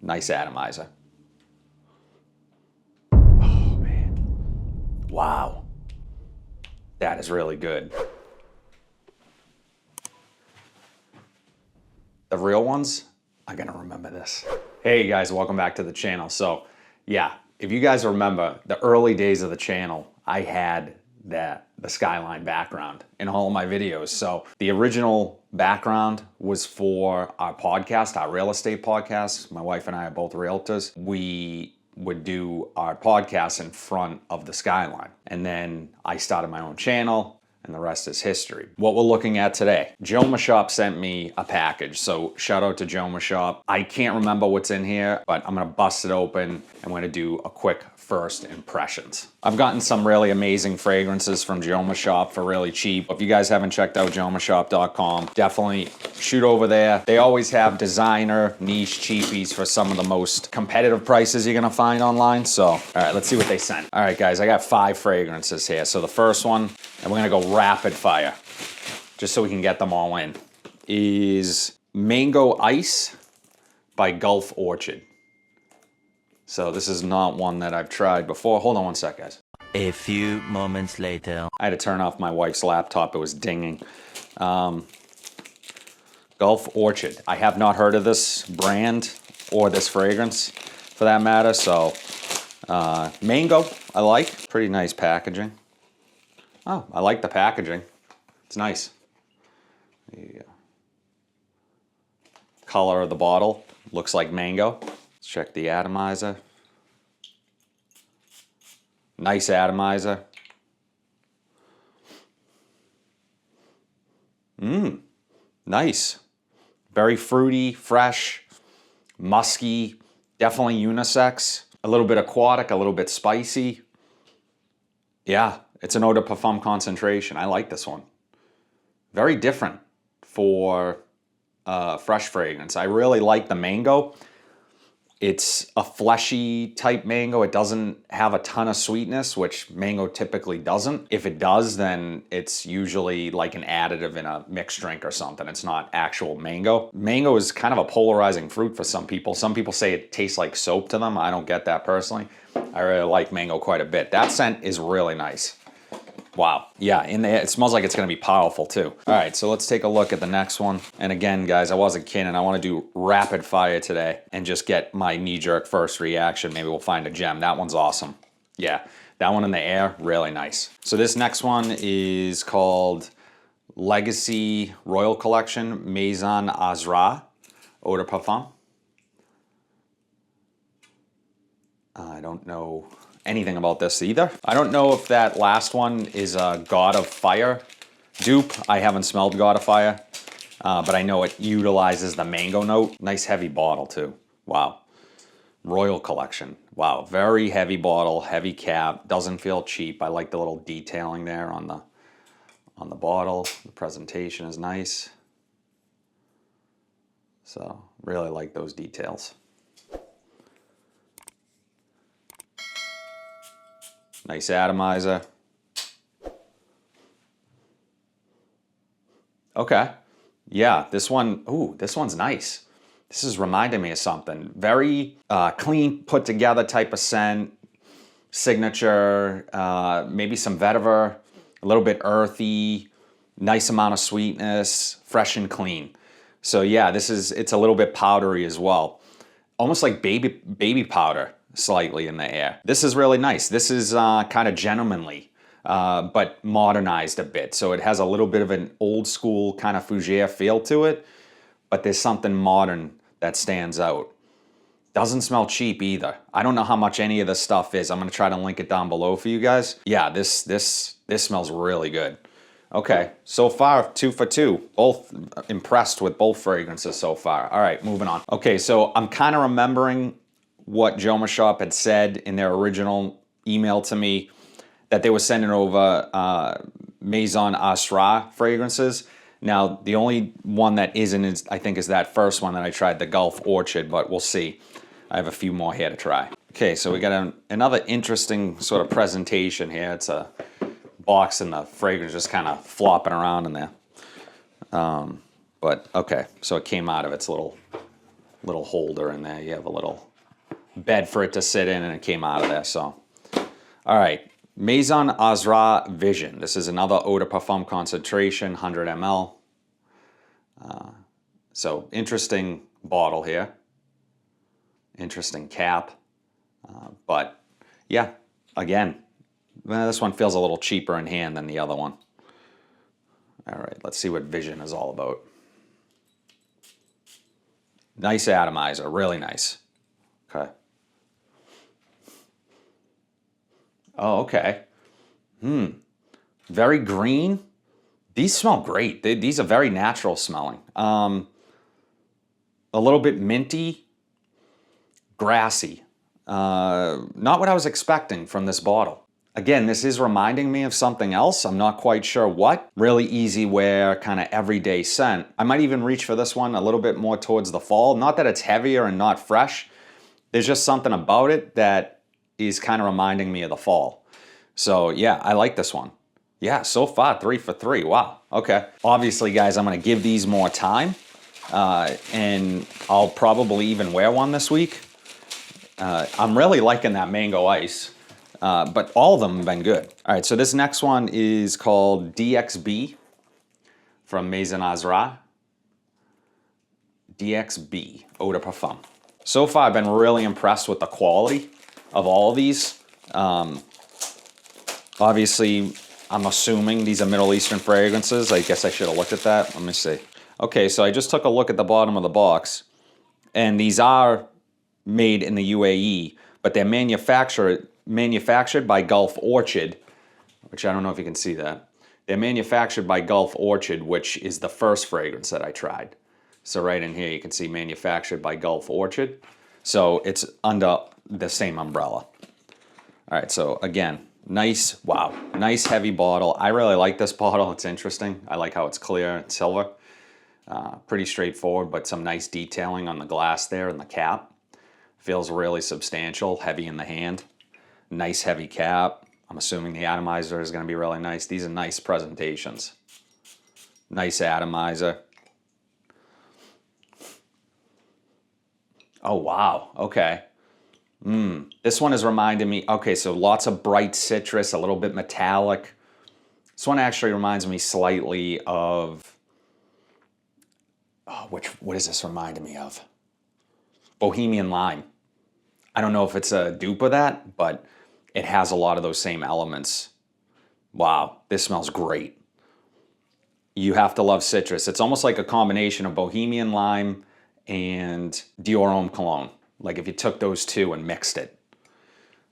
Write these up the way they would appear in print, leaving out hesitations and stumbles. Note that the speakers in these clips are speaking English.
Nice atomizer. Oh, man. Wow. That is really good. The real ones are gonna remember this. Hey guys, welcome back to the channel. So yeah, if you guys remember the early days of the channel, I had the skyline background in all of my videos. So the original background was for our podcast, our real estate podcast. My wife and I are both realtors. We would do our podcast in front of the skyline. And then I started my own channel, and the rest is history. What we're looking at today, Jomashop sent me a package. So shout out to Jomashop. I can't remember what's in here, but I'm gonna bust it open and we're gonna do a quick first impressions. I've gotten some really amazing fragrances from Jomashop for really cheap. If you guys haven't checked out jomashop.com, definitely shoot over there. They always have designer, niche cheapies for some of the most competitive prices you're gonna find online. So, all right, let's see what they sent. All right, guys, I got 5 fragrances here. So the first one, and we're gonna go rapid fire, just so we can get them all in, is Mango Ice by Gulf Orchard. So this is not one that I've tried before. Hold on one sec, guys. A few moments later. I had to turn off my wife's laptop. It was dinging. Gulf Orchard. I have not heard of this brand or this fragrance for that matter. So mango, I like. Pretty nice packaging. Oh, I like the packaging. It's nice. The color of the bottle looks like mango. Let's check the atomizer. Nice atomizer. Nice. Very fruity, fresh, musky, definitely unisex. A little bit aquatic, a little bit spicy. Yeah, it's an eau de parfum concentration. I like this one. Very different for fresh fragrance. I really like the mango. It's a fleshy type mango. It doesn't have a ton of sweetness, which mango typically doesn't. If it does, then it's usually like an additive in a mixed drink or something. It's not actual mango. Mango is kind of a polarizing fruit for some people. Some people say it tastes like soap to them. I don't get that personally. I really like mango quite a bit. That scent is really nice. Wow. Yeah, in there, it smells like it's going to be powerful too. All right, so let's take a look at the next one. And again, guys, I wasn't kidding. I want to do rapid fire today and just get my knee-jerk first reaction. Maybe we'll find a gem. That one's awesome. Yeah, that one in the air, really nice. So this next one is called Legacy Royal Collection Maison Ozra Eau de Parfum. I don't know anything about this either. I don't know if that last one is a God of Fire dupe. I haven't smelled God of Fire, but I know it utilizes the mango note. Nice heavy bottle too. Wow. Royal Collection. Wow, very heavy bottle, heavy cap. Doesn't feel cheap. I like the little detailing there on the bottle. The presentation is nice. So really like those details. Nice atomizer. Okay. Yeah, this one, ooh, this one's nice. This is reminding me of something. Very clean, put together type of scent. Signature, maybe some vetiver, a little bit earthy, nice amount of sweetness, fresh and clean. So yeah, it's a little bit powdery as well. Almost like baby powder. Slightly in the air. This is really nice. This is kind of gentlemanly, but modernized a bit. So it has a little bit of an old school kind of fougere feel to it, but there's something modern that stands out. Doesn't smell cheap either. I don't know how much any of this stuff is. I'm gonna try to link it down below for you guys. Yeah, this smells really good. Okay, so far 2 for 2. Both impressed with both fragrances so far. All right, moving on. Okay, so I'm kind of remembering what Jomashop had said in their original email to me, that they were sending over Maison Ozra fragrances. Now, the only one that isn't, I think, is that first one that I tried, the Gulf Orchard, but we'll see. I have a few more here to try. Okay, so we got another interesting sort of presentation here. It's a box and the fragrance just kind of flopping around in there. But okay, so it came out of its little little holder in there. You have a little bed for it to sit in, and it came out of there. So, all right, Maison Ozra Vision. This is another eau de parfum concentration, 100 ml. So interesting bottle here. Interesting cap. But yeah, again, this one feels a little cheaper in hand than the other one. All right, let's see what Vision is all about. Nice atomizer, really nice. Okay. Oh, okay. Very green. These smell great. These are very natural smelling. A little bit minty, grassy. Not what I was expecting from this bottle. Again, this is reminding me of something else. I'm not quite sure what. Really easy wear, kind of everyday scent. I might even reach for this one a little bit more towards the fall. Not that it's heavier and not fresh. There's just something about it that is kind of reminding me of the fall. So yeah, I like this one. Yeah, so far 3 for 3. Wow. Okay. Obviously, guys, I'm going to give these more time. And I'll probably even wear one this week. I'm really liking that mango ice. But all of them have been good. All right, so this next one is called DXB from Maison Ozra. DXB, Eau de Parfum. So far, I've been really impressed with the quality of all of these. Obviously, I'm assuming these are Middle Eastern fragrances. I guess I should have looked at that. Let me see. Okay, so I just took a look at the bottom of the box, and these are made in the UAE, but they're manufactured by Gulf Orchid, which I don't know if you can see that. They're manufactured by Gulf Orchid, which is the first fragrance that I tried. So right in here, you can see manufactured by Gulf Orchid. So it's under the same umbrella. All right, so again, nice, wow, nice heavy bottle. I really like this bottle. It's interesting. I like how it's clear and silver. Pretty straightforward, but some nice detailing on the glass there and the cap. Feels really substantial, heavy in the hand. Nice heavy cap. I'm assuming the atomizer is going to be really nice. These are nice presentations. Nice atomizer. Oh, wow. Okay. This one is reminding me, okay, so lots of bright citrus, a little bit metallic. This one actually reminds me slightly of, what is this reminding me of? Bohemian Lime. I don't know if it's a dupe of that, but it has a lot of those same elements. Wow, this smells great. You have to love citrus. It's almost like a combination of Bohemian Lime and Dior Homme Cologne. Like if you took those two and mixed it.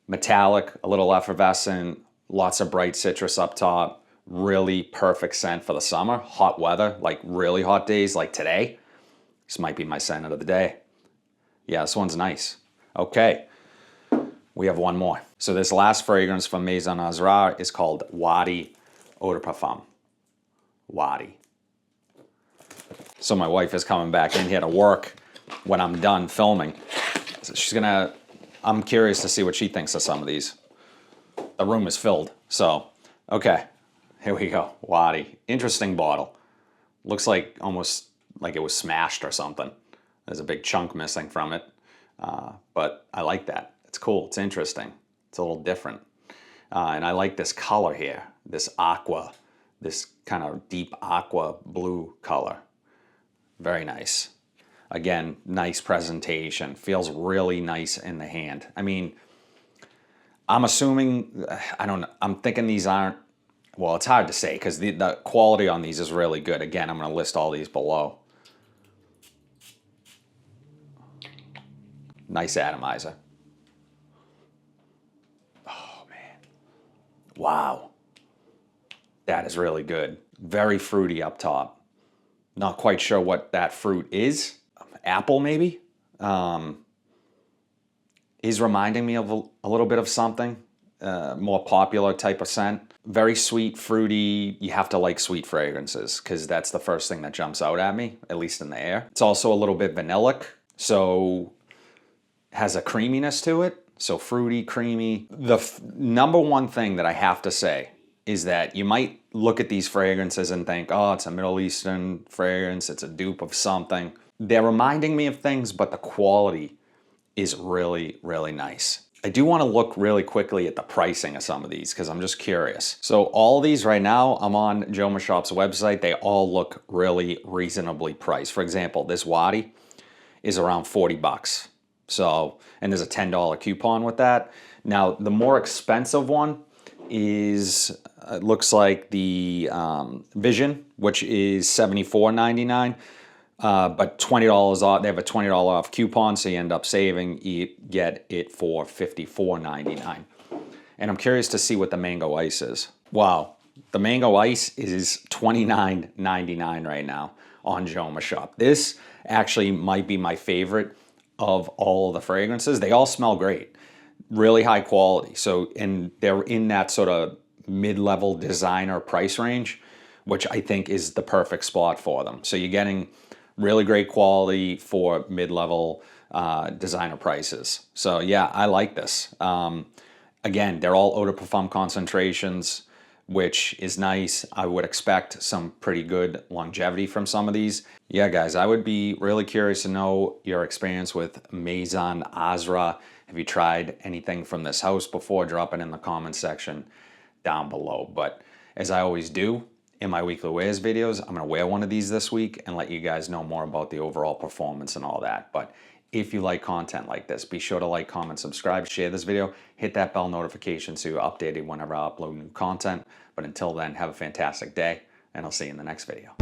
Metallic, a little effervescent, lots of bright citrus up top. Really perfect scent for the summer. Hot weather, like really hot days like today. This might be my scent of the day. Yeah, this one's nice. Okay, we have one more. So this last fragrance from Maison Ozra is called Wadi Eau de Parfum. Wadi. So my wife is coming back in here to work when I'm done filming. So I'm curious to see what she thinks of some of these. The room is filled. So, okay, here we go. Wadi. Interesting bottle. Looks like almost like it was smashed or something. There's a big chunk missing from it. But I like that. It's cool. It's interesting. It's a little different. And I like this color here. This aqua. This kind of deep aqua blue color. Very nice. Again, nice presentation. Feels really nice in the hand. I mean, I'm assuming, I don't know, I'm thinking these aren't, well, it's hard to say because the quality on these is really good. Again, I'm going to list all these below. Nice atomizer. Oh, man. Wow. That is really good. Very fruity up top. Not quite sure what that fruit is. Apple, maybe? Is reminding me of a little bit of something. More popular type of scent. Very sweet, fruity. You have to like sweet fragrances because that's the first thing that jumps out at me, at least in the air. It's also a little bit vanillic, so has a creaminess to it. So fruity, creamy. The number one thing that I have to say is that you might look at these fragrances and think, oh, it's a Middle Eastern fragrance, it's a dupe of something. They're reminding me of things, but the quality is really, really nice. I do want to look really quickly at the pricing of some of these because I'm just curious. So all of these right now, I'm on Jomashop's website. They all look really reasonably priced. For example, this Wadi is around 40 bucks. So, and there's a $10 coupon with that. Now, the more expensive one is, it looks like the Vision, which is $74.99. But $20 off, they have a $20 off coupon, so you end up saving, you get it for $54.99. And I'm curious to see what the Mango Ice is. Wow, the Mango Ice is $29.99 right now on Jomashop. This actually might be my favorite of all of the fragrances. They all smell great, really high quality. So, and they're in that sort of mid-level designer price range, which I think is the perfect spot for them. So you're getting really great quality for mid-level designer prices. So yeah, I like this. Again, they're all eau de parfum concentrations, which is nice. I would expect some pretty good longevity from some of these. Yeah, guys, I would be really curious to know your experience with Maison Ozra. Have you tried anything from this house before? Drop it in the comments section down below. But as I always do, in my weekly wears videos, I'm gonna wear one of these this week and let you guys know more about the overall performance and all that. But if you like content like this, be sure to like, comment, subscribe, share this video, hit that bell notification so you're updated whenever I upload new content. But until then, have a fantastic day, and I'll see you in the next video.